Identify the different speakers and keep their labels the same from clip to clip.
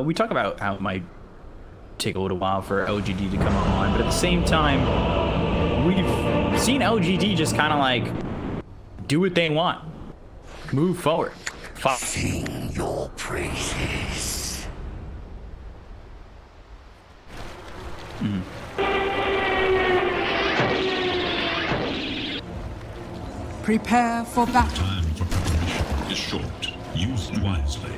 Speaker 1: we talk about how it might take a little while for LGD to come online, but at the same time, we've seen LGD just kind of like do what they want, move forward.
Speaker 2: Sing your praises.
Speaker 3: Prepare for battle.
Speaker 4: Time for preparation is short. Use it wisely.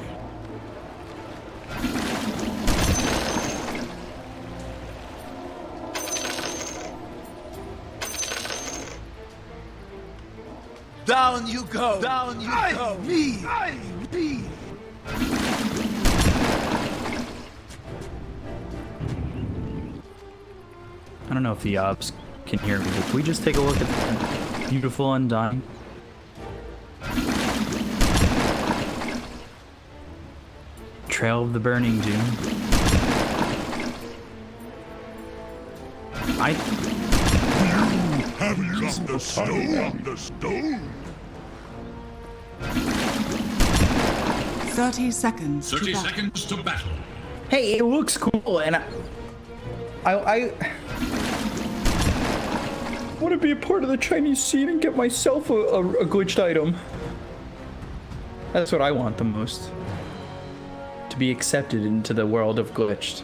Speaker 5: Down you go! Down you go! Me! Me!
Speaker 1: I don't know if the ops can hear me, but can we just take a look at the beautiful Undying? Trail of the Burning Doom.
Speaker 4: Have got the stone. The stone.
Speaker 3: 30 seconds.
Speaker 4: 30
Speaker 3: to battle.
Speaker 4: seconds to battle.
Speaker 1: Hey, it looks cool, and I want to be a part of the Chinese scene and get myself a glitched item. That's what I want the most. To be accepted into the world of glitched.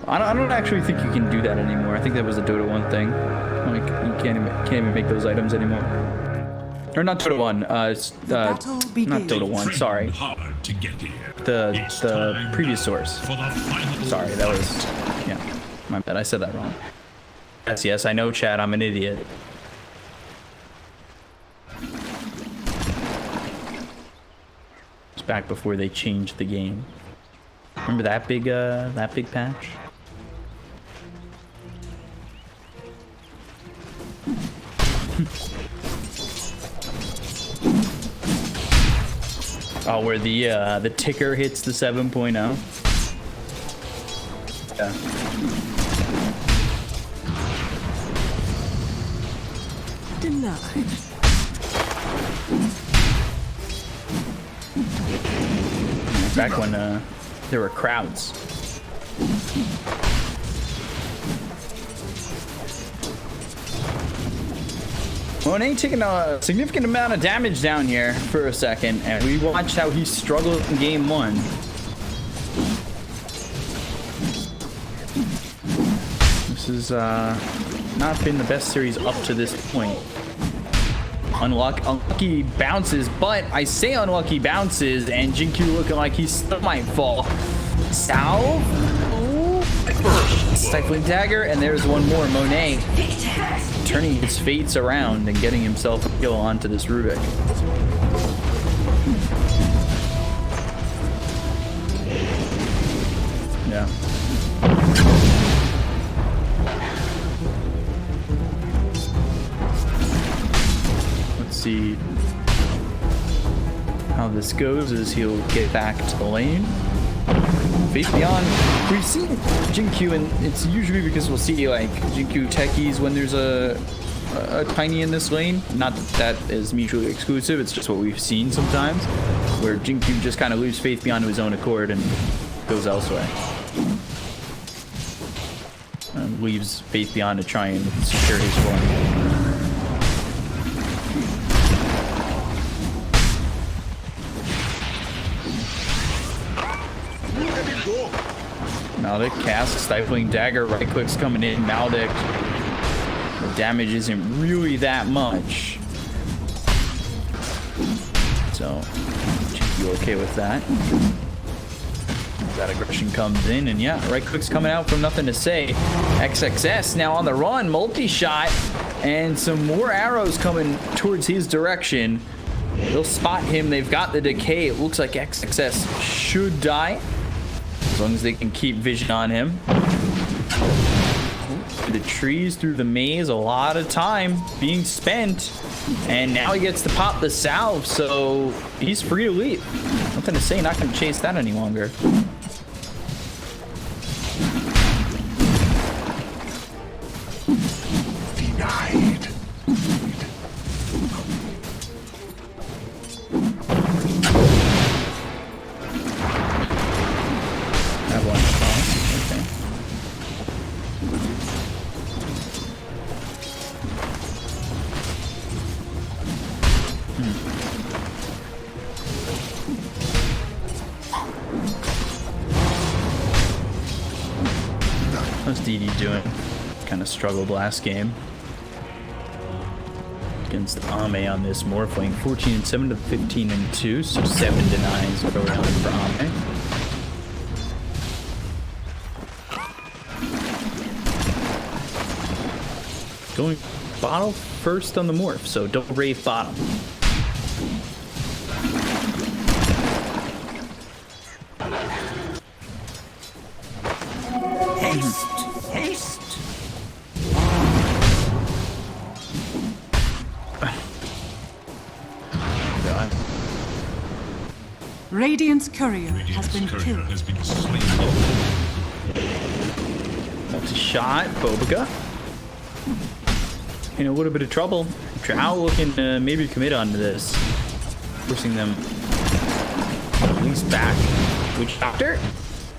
Speaker 1: I don't actually think you can do that anymore. I think that was a Dota 1 thing. Like, you can't even make those items anymore. Or not Dota 1, not Dota 1, sorry.
Speaker 4: Hard to get here.
Speaker 1: The previous source.
Speaker 4: For the final
Speaker 1: Sorry, that was, yeah, my bad, I said that wrong. Yes, I know, Chad, I'm an idiot. It's back before they changed the game. Remember that big patch? Oh, where the ticker hits the 7.0. Yeah.
Speaker 3: Denied.
Speaker 1: Back when there were crowds. Monet taking a significant amount of damage down here for a second, and we watched how he struggled in game 1. This has not been the best series up to this point. Unlucky bounces, but I say unlucky bounces, and Jinkyu looking like he still might fall. Salve? Stifling dagger, and there's one more. Monet turning his fates around and getting himself a kill onto this Rubik. Yeah. Let's see how this goes as he'll get back to the lane. Face Beyond, we've seen Jinkyu, and it's usually because we'll see like Jinkyu techies when there's a tiny in this lane. Not that that is mutually exclusive, it's just what we've seen sometimes, where Jinkyu just kind of leaves Faith Beyond to his own accord and goes elsewhere. And leaves Faith Beyond to try and secure his form. Maldic cast, Stifling Dagger, right clicks coming in. Maldic, the damage isn't really that much. So, you okay with that? That aggression comes in, and yeah, right click's coming out from nothing to say. XXS now on the run, multi-shot, and some more arrows coming towards his direction. They'll spot him, they've got the decay. It looks like XXS should die. As long as they can keep vision on him. The trees through the maze, a lot of time being spent. And now he gets to pop the salve, so he's free to leave. Nothing to say, not going to chase that any longer.
Speaker 2: Denied.
Speaker 1: DD doing? Kind of struggled last game against Ame on this Morphling. 14-7 to 15-2, so 7-9 is go around for Ame. Going bottle first on the morph, so don't rave bottom.
Speaker 2: Haste!
Speaker 3: Radiant's courier has
Speaker 4: Radiant's
Speaker 3: been
Speaker 4: courier
Speaker 3: killed.
Speaker 4: has been slain.
Speaker 1: Multi-shot, Bobica. In a little bit of trouble. Drow looking to maybe commit onto this. Forcing them at least back. Witch Doctor.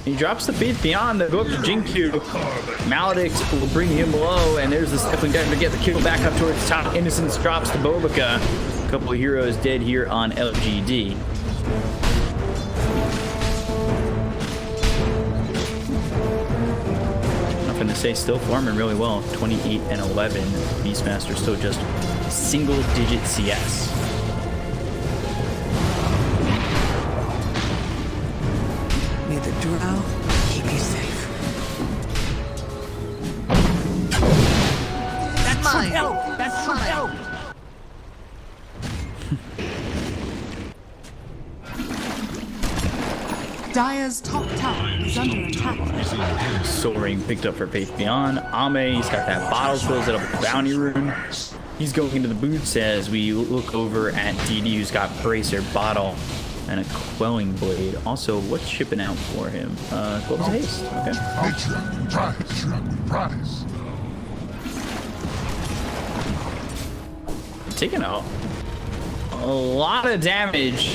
Speaker 1: He drops the Faith Beyond. They go up to Jinku. Maledict will bring him low, and there's the Stifling Dagger to get the kill back up towards the top. Innocence drops to Bobica. A couple of heroes dead here on LGD. Nothing to say, still farming really well. 28 and 11. Beastmaster still just single digit CS.
Speaker 3: May the drow keep you safe.
Speaker 5: That's mine. Help. That's mine. Help.
Speaker 3: Dire's top tower is under attack.
Speaker 1: Soaring picked up for Faith Beyond. Ame, he's got that bottle, fills it up with bounty rune. He's going into the boots as we look over at DD, who's got Bracer, Bottle, and a Quelling Blade. Also, what's shipping out for him? Gloves of Haste. Okay. Taking a lot of damage.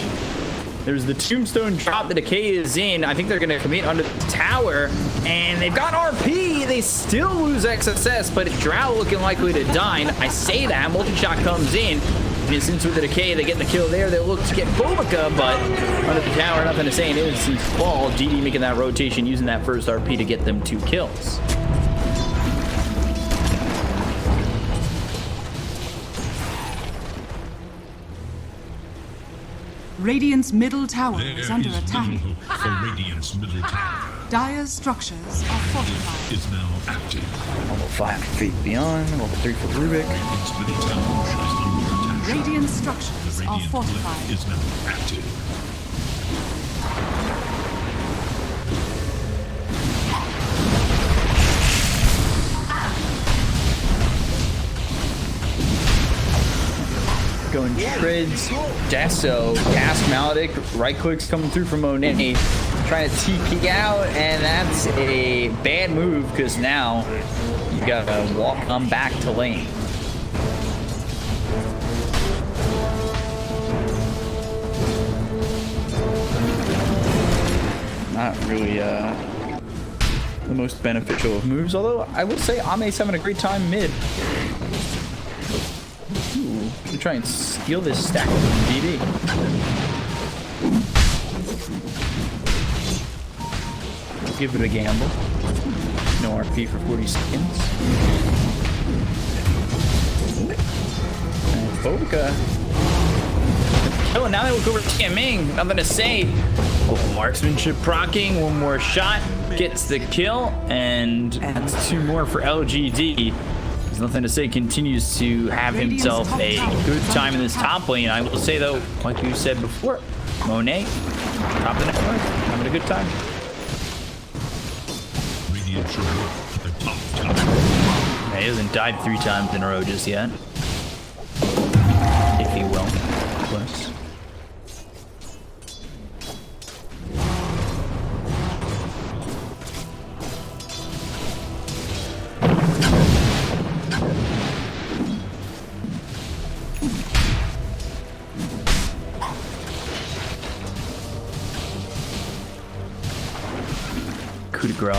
Speaker 1: There's the Tombstone drop. The Decay is in. I think they're going to commit under the tower. And they've got RP. They still lose XSS, but Drow looking likely to die. And I say that. Multi-shot comes in. Innocence with the Decay. They get the kill there. They look to get Bobica, but under the tower, nothing to say. And Innocence fall. GD making that rotation, using that first RP to get them 2 kills.
Speaker 3: Radiant's middle tower
Speaker 4: There
Speaker 3: is under
Speaker 4: is
Speaker 3: attack.
Speaker 4: little hope for Radiant's middle tower.
Speaker 3: Dire's structures are fortified.
Speaker 4: Is now active.
Speaker 1: Level 5 for Faith Beyond. Level 3 for Rubik.
Speaker 4: Radiant's middle tower is under attack.
Speaker 3: Radiant
Speaker 4: The
Speaker 3: structures are
Speaker 4: Radiant
Speaker 3: fortified.
Speaker 4: Blade is now active.
Speaker 1: Going shreds, Dasso, cast Maledict, right clicks coming through from Monet, trying to TP out, and that's a bad move because now you gotta walk on back to lane. Not really the most beneficial of moves, although I would say Ame's having a great time mid. Ooh, gonna try and steal this stack from DD. Give it a gamble. No RP for 40 seconds. And Bobica. Oh, and now they look over Tianming. Nothing to say. Oh, marksmanship procking. One more shot. Gets the kill. And that's 2 more for LGD. There's nothing to say. Continues to have himself a good time in this top lane. I will say, though, like you said before, Monet, top of the network, having a good time.
Speaker 4: Radiant should work at the top tower.
Speaker 1: Yeah, he hasn't died 3 times in a row just yet. If he will, of course. Coup de grace.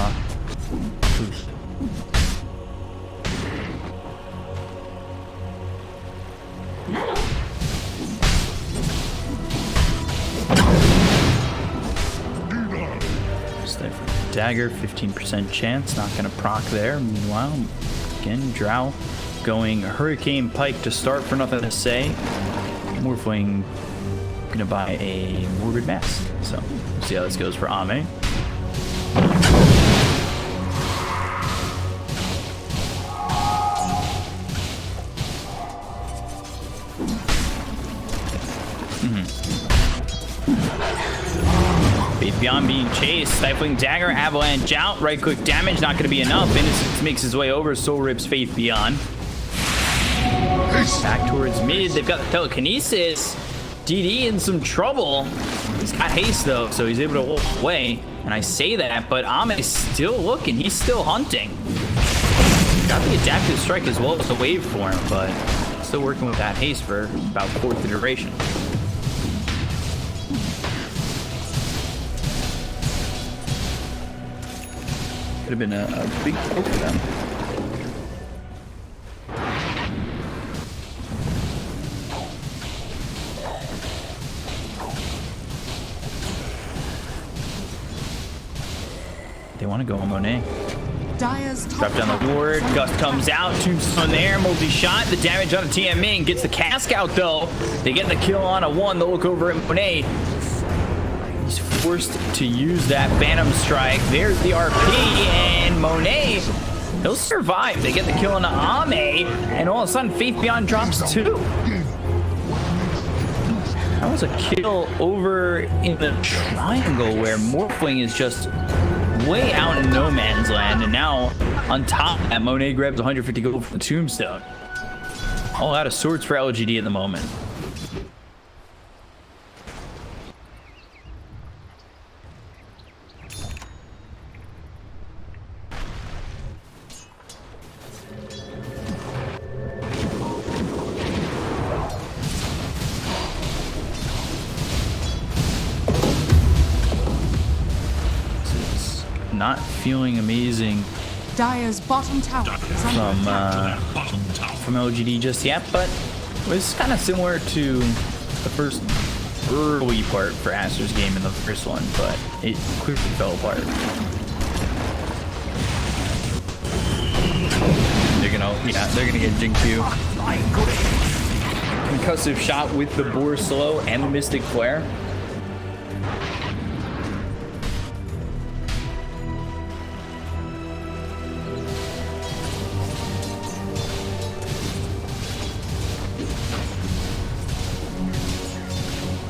Speaker 1: dagger, 15% chance, not gonna proc there. Meanwhile, again, Drow going Hurricane Pike to start for nothing to say. Morphling gonna buy a Morbid Mask. So we'll see how this goes for Ame. Beyond being chased, Stifling Dagger, Avalanche out, right click damage, not gonna be enough. Innocence makes his way over, Soul Rips Faith Beyond. Back towards mid, they've got the Telekinesis. DD in some trouble. He's got haste though, so he's able to walk away. And I say that, but Ame's still looking, he's still hunting. Got the Adaptive Strike as well as the wave form, but still working with that haste for about 4th iteration. Could have been a big kill for them. They want to go on Monet. Drop down the ward. Gust comes out. Tombstone there. Multi-shot. The damage on a TM Ming. Gets the cask out though. They get the kill on a 1. They'll look over at Monet. He's forced to use that Phantom Strike. There's the RP, and Monet, he'll survive. They get the kill on Ame, and all of a sudden, Faith Beyond drops 2. That was a kill over in the triangle where Morphling is just way out in no man's land, and now on top of that, Monet grabs 150 gold for the Tombstone. All out of swords for LGD at the moment. Not feeling amazing
Speaker 3: Dire's bottom tower is under
Speaker 1: from LGD just yet, but it was kind of similar to the first early part for Aster's game in the first one, but it quickly fell apart. They're gonna get Jing-Q. Concussive shot with the Boar Slow and the Mystic Flare.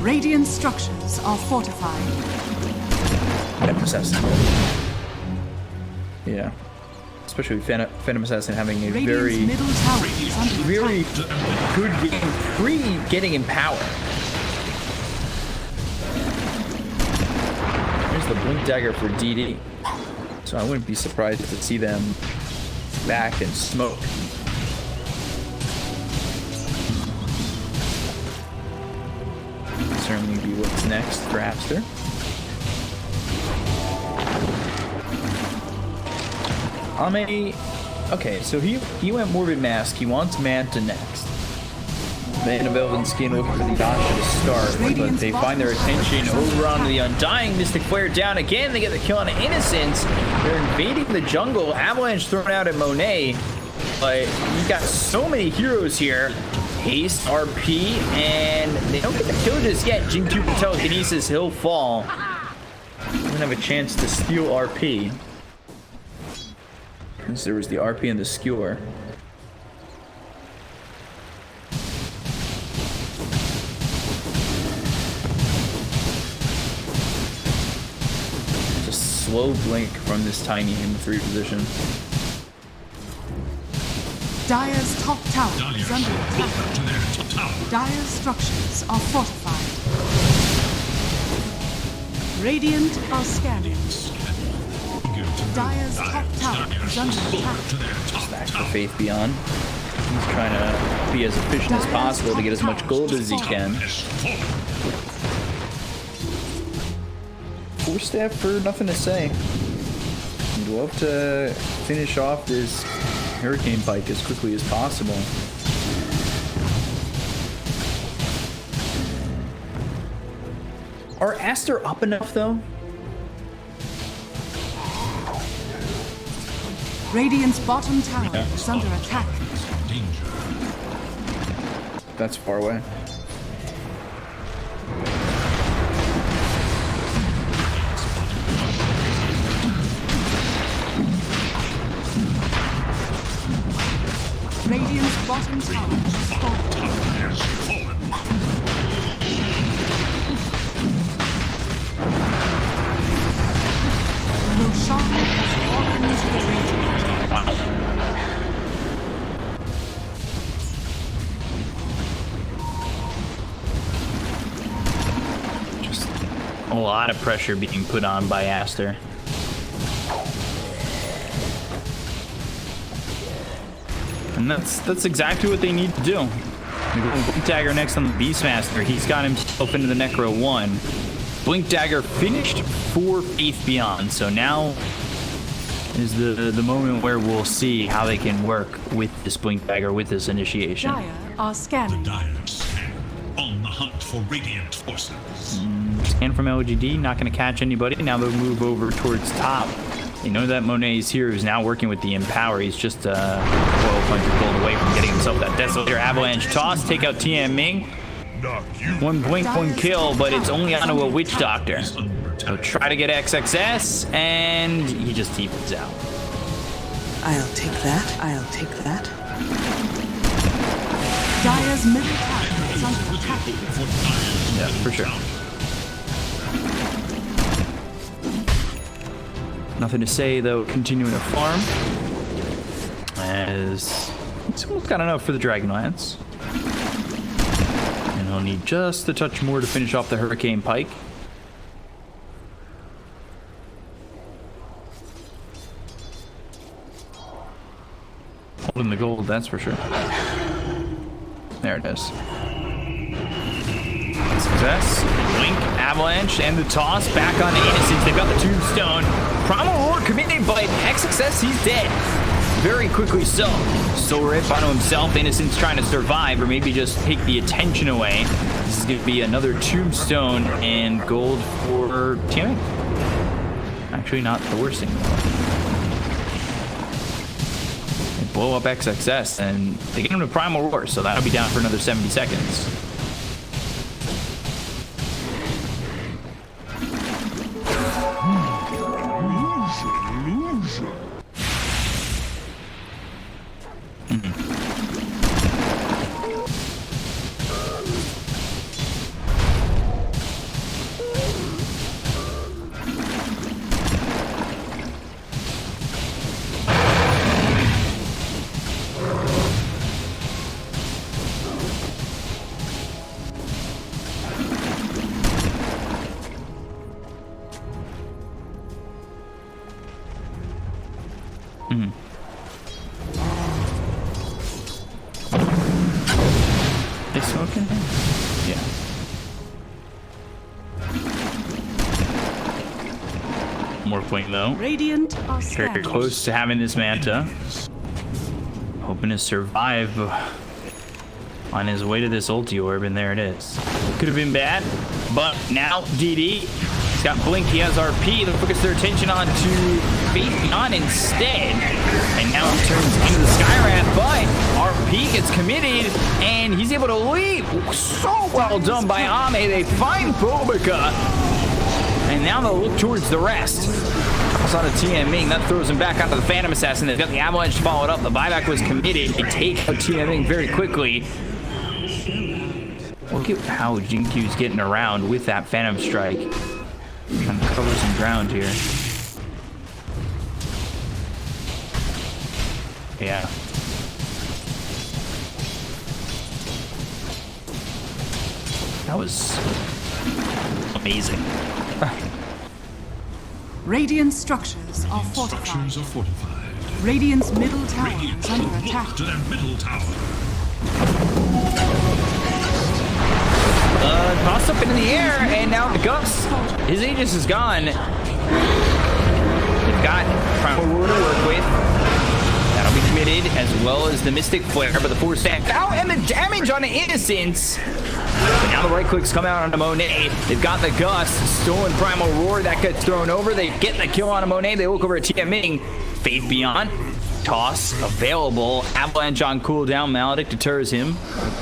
Speaker 3: Radiant structures are fortified.
Speaker 1: Phantom Assassin. Yeah. Especially with Phantom Assassin having a very good game pre-getting in power. Here's the Blink Dagger for DD. So I wouldn't be surprised to see them back and smoke. Certainly be what's next for Aster. Ame, okay, so he went Morbid Mask. He wants Manta next. Then a Velvet Skin looking for the Asha to start, but they find their attention over on the Undying. Mystic Flare down again. They get the kill on Innocence. They're invading the jungle. Avalanche thrown out at Monet, but you got so many heroes here. Haste, RP, and they don't get the kill just yet. Jing-Q Telekinesis, he'll fall. Doesn't have a chance to steal RP. Because there was the RP and the skewer. Just slow blink from this tiny M3 position.
Speaker 3: Dire's top tower is under attack. Dire's structures are fortified. Radiant are scanning. Dire's top tower is under attack.
Speaker 1: Back for Faith Beyond. He's trying to be as efficient as possible to get as much gold as he can. 4-step for nothing to say. I'd love to finish off this Hurricane Pike as quickly as possible. Are Aster up enough though?
Speaker 3: Radiant's bottom tower is under attack.
Speaker 4: Danger.
Speaker 1: That's far away.
Speaker 3: Radiant's bottom tower is falling.
Speaker 4: Has fallen.
Speaker 3: Roshan has fallen into the radiant.
Speaker 1: Just a lot of pressure being put on by Aster. And that's exactly what they need to do. Blink Dagger next on the Beastmaster. He's got himself into the Necro 1. Blink Dagger finished for Faith Beyond, so now is the moment where we'll see how they can work with this Blink Dagger, with this initiation.
Speaker 3: Dire are scanning.
Speaker 4: Dire scan. On the hunt for Radiant forces.
Speaker 1: Scan from LGD, not going to catch anybody. Now they'll move over towards top. You know that Monet's here who's now working with the Empower. He's just 1,200 gold away from getting himself that Desolator Avalanche toss. Take out TM Ming. One blink, one kill, but it's only onto a Witch Doctor. So try to get XXS, and he just deepens out.
Speaker 2: I'll take that. I'll take that.
Speaker 3: Dire's middle tower is under attack.
Speaker 1: Yeah, for sure. Nothing to say though, continuing to farm. As it's almost got enough for the Dragonlance. And he'll need just a touch more to finish off the Hurricane Pike. Holding the gold, that's for sure. There it is. Success. Blink, Avalanche, and the toss back on Innocence. They've got the Tombstone. Primal Roar committed, but XXS, he's dead. Very quickly so. Soul Rip onto himself. Innocence trying to survive, or maybe just take the attention away. This is going to be another Tombstone and gold for Timmy. Actually, not the worst thing. They blow up XXS, and they get him to Primal Roar, so that'll be down for another 70 seconds. They smoking? Yeah. Morphling though.
Speaker 3: Radiant are
Speaker 1: Very
Speaker 3: scanning.
Speaker 1: close to having this Manta. Hoping to survive on his way to this ulti orb, and there it is. Could have been bad, but now DD. He's got Blink, he has RP. They'll focus their attention on to Faith Beyond instead. And now he turns into the Skywrath, but RP gets committed, and he's able to leave. So well done by Ame. They find Bobica, and now they'll look towards the rest. Toss on a TM Ming, that throws him back onto the Phantom Assassin. They've got the Avalanche followed up. The buyback was committed. They take out TM Ming very quickly. Look at how Jinkyu's getting around with that Phantom Strike. Trying to cover some ground here. Yeah. That was amazing.
Speaker 3: Radiant structures are fortified.
Speaker 4: Structures are fortified.
Speaker 3: Radiant's middle tower
Speaker 4: Radiant
Speaker 3: is under
Speaker 4: look
Speaker 3: attack.
Speaker 4: to their middle tower.
Speaker 1: Tossed up into the air, and now the Gus. His Aegis is gone. They've got Primal Roar to work with. That'll be committed, as well as the Mystic Flare, but the force stacked out, and the damage on the Innocence. But now the right clicks come out onto Monet. They've got the Gus, stolen Primal Roar, that gets thrown over. They get the kill on Monet. They look over at TM Ming. Faith Beyond toss available. Avalanche on cooldown. Maledict deters him.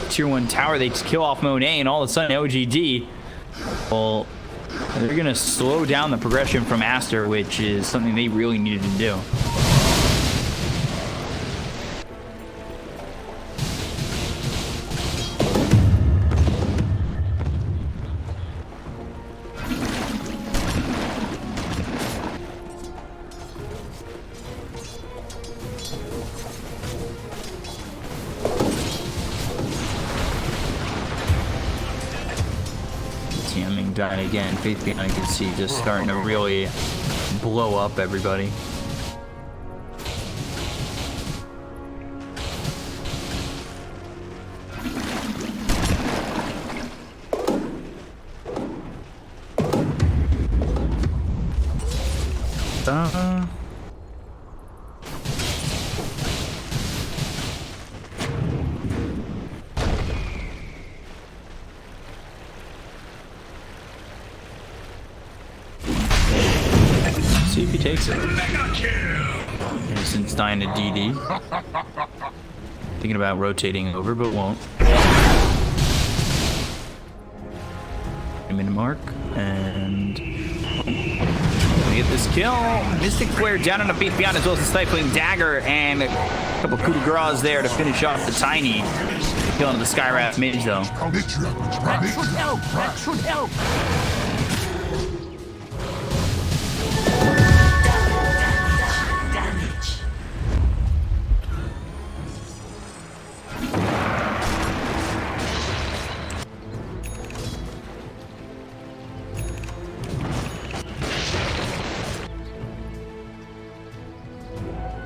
Speaker 1: Tier 1 tower. They kill off Monet, and all of a sudden OGD. Well, they're gonna slow down the progression from Aster, which is something they really needed to do. Died again. Faith Behind, I can see just starting to really blow up everybody. See if he takes it. Innocent's dying to DD. Thinking about rotating over, but won't. A minute mark, and gonna get this kill. Mystic Flare down on a beat beyond, as well as a Stifling Dagger, and a couple coup de grace there to finish off the Tiny. Kill into the Skywrath mage though.
Speaker 3: That should help. That should help.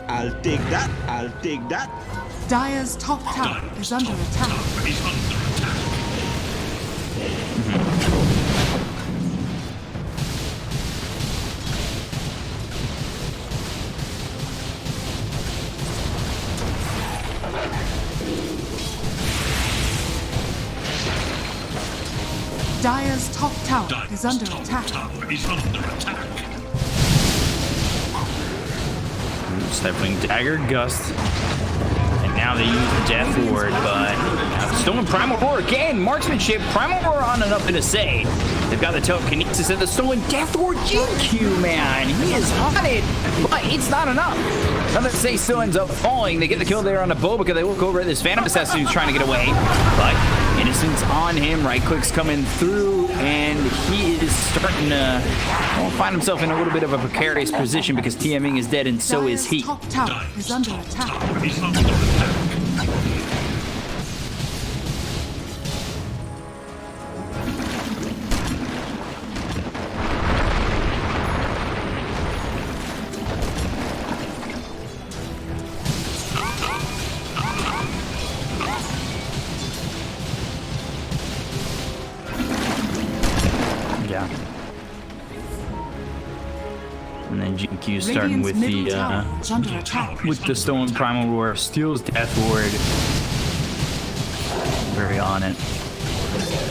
Speaker 5: I'll take that. I'll take that.
Speaker 3: Dire's top tower is under attack. Dire's top tower is under attack.
Speaker 1: Stifling Dagger, Gust. And now they use the Death Ward, but Stolen Primal Roar again. Marksmanship, Primal Roar on and nothing to say. They've got the telekinesis and the Stolen Death Ward GQ, man. He is on it, but it's not enough. Nothing to say, still ends up falling. They get the kill there on the Bobica. They look over at this Phantom Assassin who's trying to get away, but Innocent's on him. Right click's coming through, and he is starting to find himself in a little bit of a precarious position because TMing is dead, and so is he.
Speaker 3: Top tower is under attack.
Speaker 1: Yeah. And then GQ starting with the Stolen Primal Roar, steals Death Ward. Very on it.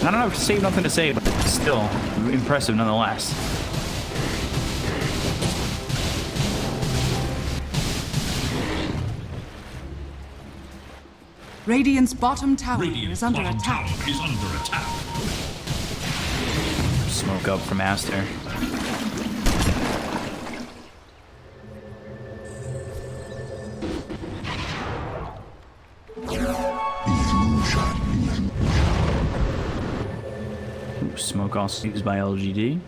Speaker 1: I don't know if to say nothing to say, but still impressive nonetheless.
Speaker 3: Radiant's bottom tower is under attack.
Speaker 1: Smoke up from Aster. Ooh, smoke also used by LGD.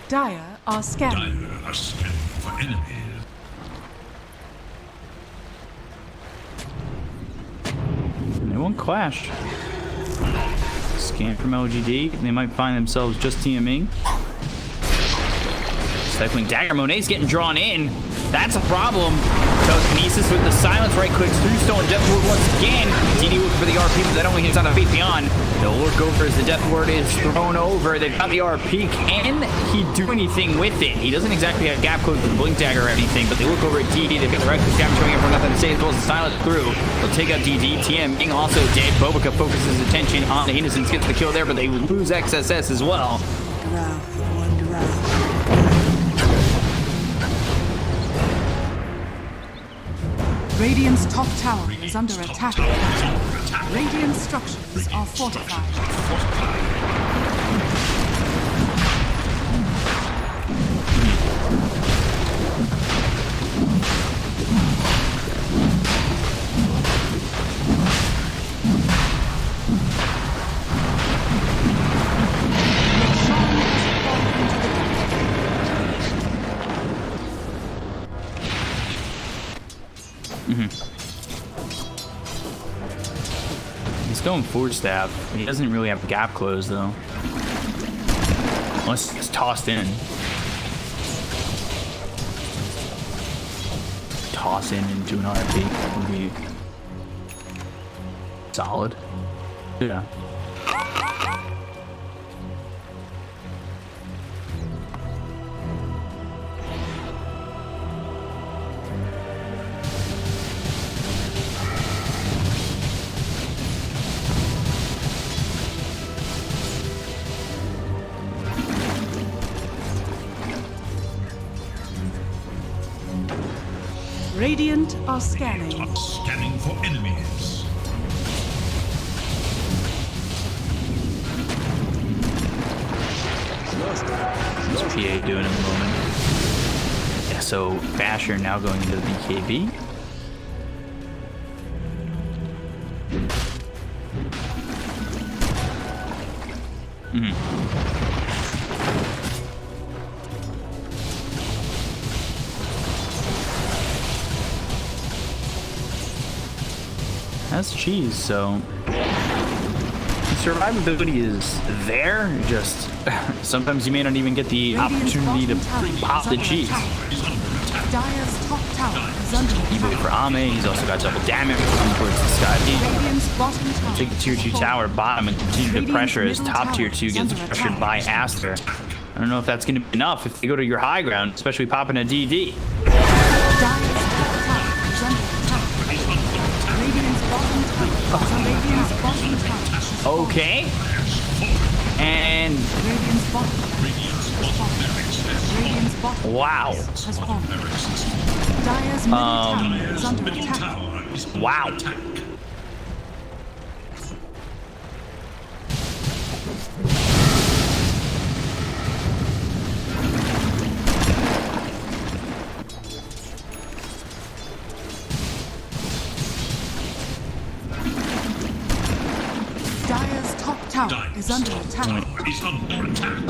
Speaker 3: Dire are scanning.
Speaker 4: For enemies.
Speaker 1: They won't clash. Scan from LGD. They might find themselves just TMing. Stifling Dagger. Monet's getting drawn in. That's a problem. Telekinesis with the silence. Right clicks through Stolen Death Ward once again. DD looking for the RP, but that only hits on a Faith Beyond. They'll look over as the Death Ward is thrown over. They've got the RP. Can he do anything with it? He doesn't exactly have gap close with the Blink Dagger or anything, but they look over at DD. They've got the right click gap showing up for nothing to say, as well as the silence through. They'll take out DD. TM being also dead. Bobica focuses attention on the Innocents, gets the kill there, but they lose XSS as well.
Speaker 2: One round.
Speaker 3: Radiant's top tower is under attack. Radiant structures are fortified.
Speaker 1: He's going forward stab. He doesn't really have gap close though. Unless it's tossed in. Toss in into an RP would be solid. Yeah.
Speaker 3: Radiant are scanning.
Speaker 4: Scanning for enemies.
Speaker 1: What's PA doing in the moment? Yeah, so Basher now going into the BKB. That's cheese, so survivability is there, just sometimes you may not even get the opportunity to pop the cheese.
Speaker 3: Dire's top tower is under
Speaker 1: Evo
Speaker 3: attack.
Speaker 1: for Ame, he's also got double damage coming towards the sky.
Speaker 3: Radiant's bottom tower
Speaker 1: Take the tier 2
Speaker 3: has
Speaker 1: tower
Speaker 3: fallen.
Speaker 1: bottom and continue to pressure as
Speaker 3: Middle
Speaker 1: top tier
Speaker 3: tower
Speaker 1: 2
Speaker 3: is
Speaker 1: gets
Speaker 3: under
Speaker 1: pressured
Speaker 3: attack.
Speaker 1: by Aster. I don't know if that's going to be enough if they go to your high ground, especially popping a DD.
Speaker 3: Dire's top tower is under attack. Radiant's bottom tower. Radiant's bottom tower. has fallen.
Speaker 1: Okay. And
Speaker 3: Radiant's bottom tower has fallen. Radiant's bottom
Speaker 1: wow.
Speaker 3: has fallen. Dire's middle tower is under
Speaker 4: Middle
Speaker 3: attack.
Speaker 4: tower is under
Speaker 1: Wow.
Speaker 4: attack.
Speaker 3: Dire's top tower is under attack.
Speaker 4: Is under attack.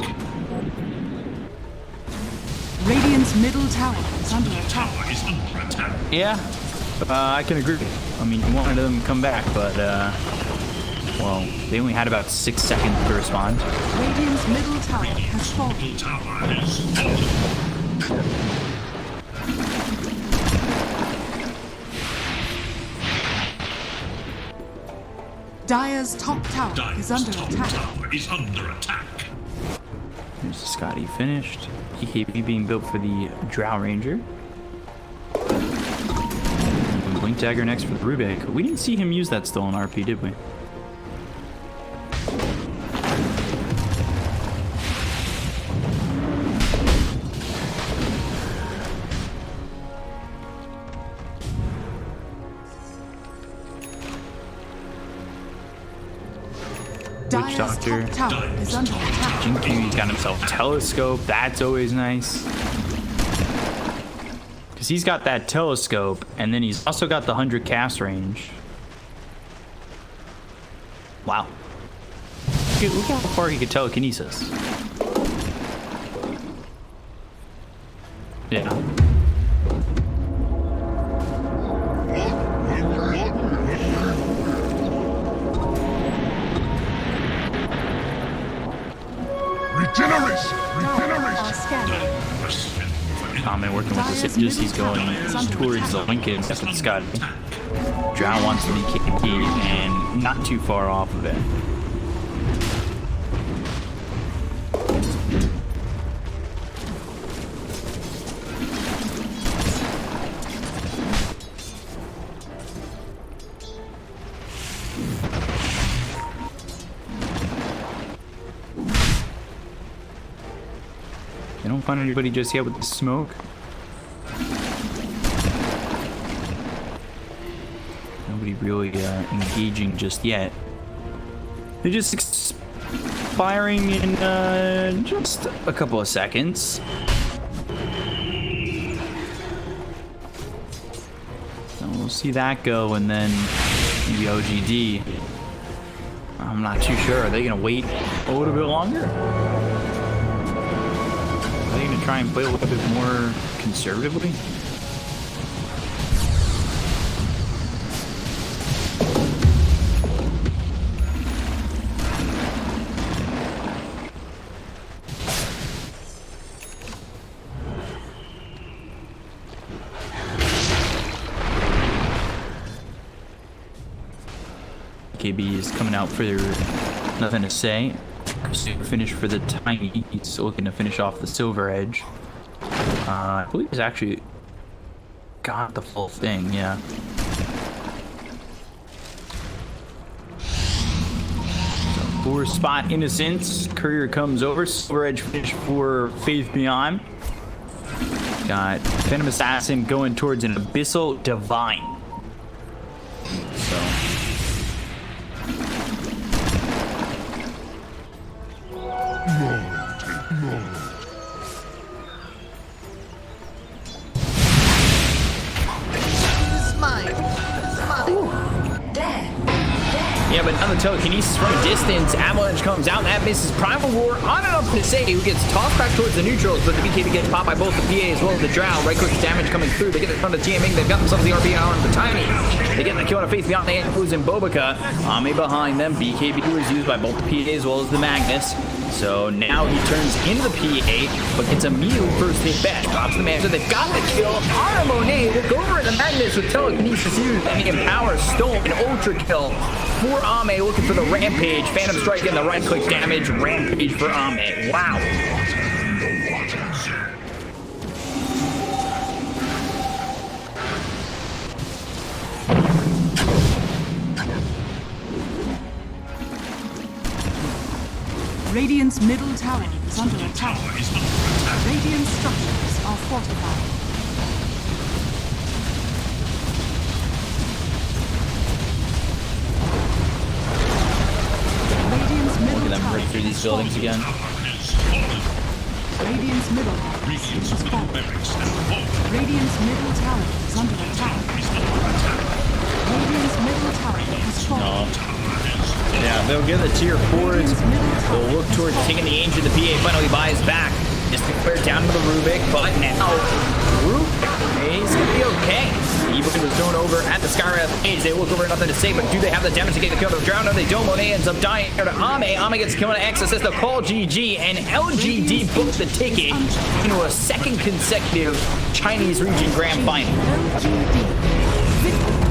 Speaker 3: Radiant's middle tower is under attack.
Speaker 4: Tower is under attack.
Speaker 1: Yeah, I can agree. I mean, you wanted them to come back, but, well, they only had about 6 seconds to respond.
Speaker 3: Radiant's middle tower has fallen.
Speaker 4: Middle tower has fallen.
Speaker 3: Dire's top tower is
Speaker 4: Dire's
Speaker 3: under
Speaker 4: top
Speaker 3: attack.
Speaker 4: tower is under attack.
Speaker 1: Here's the Scotty finished. EKB being built for the Drow Ranger. Blink Dagger next for the Rubik. We didn't see him use that still in RP, did we?
Speaker 3: Dire's
Speaker 1: Doctor.
Speaker 3: top tower is under attack.
Speaker 1: Jinkyu's got himself telescope. That's always nice. Because he's got that telescope, and then he's also got the 100 cast range. Wow. Look how far he could telekinesis. Yeah.
Speaker 5: Regeneration!
Speaker 3: Dire are scanning.
Speaker 1: Comment working with the Sitges, he's going towards the Lincoln. That's what Scott. Drow wants to be KP and not too far off of it. They don't find anybody just yet with the smoke. Nobody really engaging just yet. They're just expiring in just a couple of seconds. So we'll see that go, and then maybe OGD. I'm not too sure. Are they gonna wait a little bit longer? Are they gonna try and play a little bit more conservatively? KB is coming out for nothing to say. Super finish for the Tiny. He's looking to finish off the Silver Edge. I believe he's actually got the full thing, yeah. So, 4-spot Innocence. Courier comes over. Silver Edge finish for Faith Beyond. Got Venom Assassin going towards an Abyssal Divine. So. Yeah, but on the telekinesis from a distance, Avalanche comes out, and that misses Primal Roar on and up to say, who gets tossed back towards the neutrals, but the BKB gets popped by both the PA as well as the Drow. Right click damage coming through. They get a ton of TMing. They've got themselves the RB on the Tiny. They get the kill on a Faith Beyond. They lose in Bobica. Ame behind them. BKB was used by both the PA as well as the Magnus. So now he turns into the PA, but gets a Mew first hit back. Drops the Manta. They've got the kill on a Monet. Look over at the Magnus with telekinesis used and the Empower Stone. An ultra kill for Ame, looking for the Rampage. Phantom Strike and the right click damage. Rampage for Ame. Wow.
Speaker 3: Radiant's middle tower is under attack. Radiant structures are fortified. Radiant's middle
Speaker 1: Look at them
Speaker 3: tower
Speaker 1: break through these
Speaker 3: is
Speaker 1: buildings again.
Speaker 3: Radiant's middle tower is falling. Radiant's middle tower is under attack. Radiant's middle tower has fallen.
Speaker 1: Yeah, they'll get the tier 4s. They'll look towards taking the Ancient. The PA finally buys back. Just declared down to the Rubik, but now Rubik is going to be okay. Evil was thrown over at the Skywrath Age. They look over, nothing to say, but do they have the damage to get the kill to the Drown? No, they don't. Monet ends up dying here to Ame. Ame gets killed on Access. They'll call GG, and LGD booked the ticket into a second consecutive Chinese region grand final.
Speaker 3: LGD.